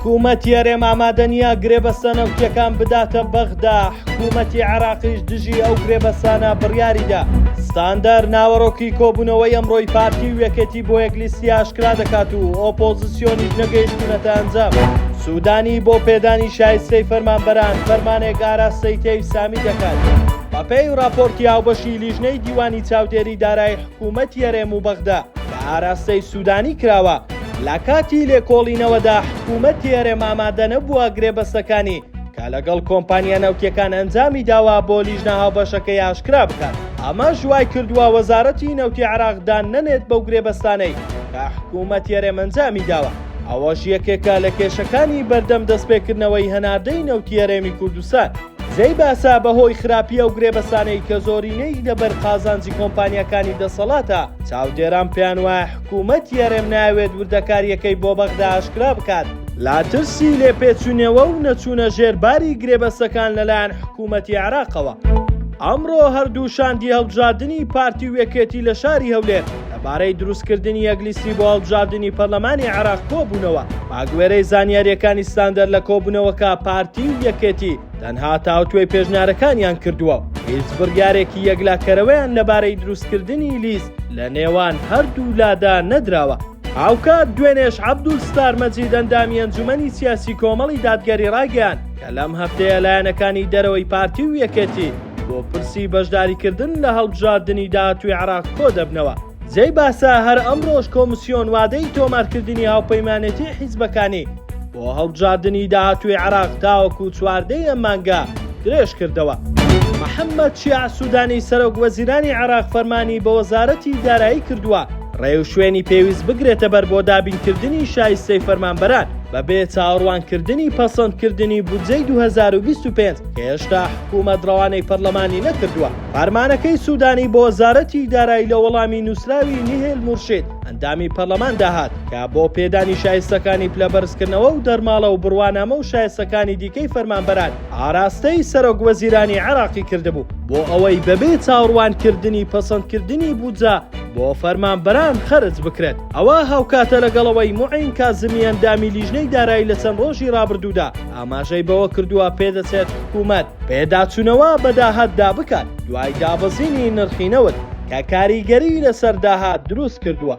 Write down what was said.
حکوومەت یارێم ئامادەنیە گرێبەستە نەوتیەکان بداتە بەغدا. حکوومەتی عێراقیش دژی ئەو گرێبەستانە بڕیاریدا. ستاندەر ناوەڕۆکی کۆبوونەوەی ئەمڕۆی پارتی و یەکێتی بۆ یەکلیستی ئاشکرا دەکات و ئۆپۆزیسیۆنیش نەگەیشتونەتە ئەنجام. سوودانی بۆ پێدانی شایستەی فەرمانبەران فەرمانێک ئاراستەی تێوی سامی دەکات. بەپێی راپۆرتی هاوبەشی لیژنەی دیوانی چاودێری دارای حکوومەت یارێم و بەغدا کە ئاراستەی سوودانی کراوە، لە کاتی لێکۆڵینەوەدا حکوومەت یارێم ئامادە نەبووە گرێبەستەکانی کە لەگەڵ کۆمپانیا نەوتیەکان ئەنجامی داوا بۆ لیژنە هاوبەشەکەی ئاشکرا بکات. ئەمە ژوای کردووە وەزارەتی نەوتی عێراقدان نەنێت بەو گرێبەستانەی کە حکوومەت یارێم ئەنجامی داوە. ئەوەش یەکێکە لە کێشەکانی بەردەم دەستپێکردنەوەی هەناردەی نەوتی یارێمی کوردستان. جێی باسا بەهۆی خراپیە و گرێبەستانەی کە زۆرینەی لەبەر قازانجی کۆمپانیەکانی دەسەڵاتە، چاودێران پێیان وایە حکوومەت یارێم ناوێت وردەکاریەکەی بۆ بەغدا ئاشکرا بکات لا ترسی لێپێچوونەوە و نەچوونە ژێرباری گرێبەستەکان لەلایەن حکوومەتی عێراقەوە. ئەمڕۆ هەردوو شاندی هەڵبژاردننی پارتی و یەکێتی لە شاری هەولێر لەبارەی دروستکردنی یەکلیستی بۆ هەڵبژاردننی پەرلەمانی عێراق کۆبوونەوە. باگوێرەی زانیاریەکانی ستاندەر لە کۆبوونەوەکە پارتی و یەکێتی تەنها تاوتوێی پێشنیارەکانیان کردووە. هیچ بڕیارێکی یەکلاکەرەوەیان لەبارەی دروستکردنی لیست لە نێوان هەردوو لادا نەدراوە. هاوکات دوێنێش عەبدولستار مەجید ئەندامی ئەنجومەنی سیاسی کۆمەڵی دادگەری ڕاگەیاند کە لەم هەفتەیە لایەنەکانی دەرەوەی پارتی و یەکێتی بۆ پرسی بەشداریکردن لە هەڵبژاردننی داهاتووی عێراق کۆ دەبنەوە. جێی باسا هەر ئەمڕۆژ کۆمسیۆن وادەی تۆمارکردنی هاوپەیمانێتی حیزبەکانی بۆ هەڵبژاردننی داهاتووی عێراق تاوەکو چواردەی ئەم مانگە درێژ کردەوە. محەممەد شیع سوودانی سەرۆک وەزیرانی عێراق فەرمانی بە وەزارەتی دارایی کردووە ڕێ و شوێنی پێویست بگرێتە بەر بۆ دابینکردنی شایستەی فەرمانبەران بەبێ چاوەڕوانکردنی پەسەندکردنی بودجەی 2025 کە هێشتا حکوومەت ڕەوانەی پەرلەمانی نەکردووە. فەرمانەکەی سوودانی بۆ وەزارەتی دارایی لە وەڵامی نووسراوی نیهێل مورشید ئەندامی پەرلەمان داهات کە بۆ پێدانی شایستەکانی پلەبەرزکردنەوە و دەرماڵە و بڕوانامە و شایستەکانی دیکەی فەرمانبەران ئاراستەی سەرۆک وەزیرانی عێراقی کردبوو بۆ ئەوەی بەبێ چاوەڕوانکردنی پەسەندکردنی بودجە بۆ فەرمانبەران خەرج بکرێت. ئەوە هاوکاتە لەگەڵەوەی موعین کازمی ئەندامی لیژنەی دارایی لە چەند ڕۆژی ڕابردوودا ئاماژەی بەوە کردووە پێدەچێت حکوومەت پێداچوونەوە بە داهاتدا بکات دوای دابەزینی نرخینەوت کە کاریگەری لەسەر داهات دروست کردووە.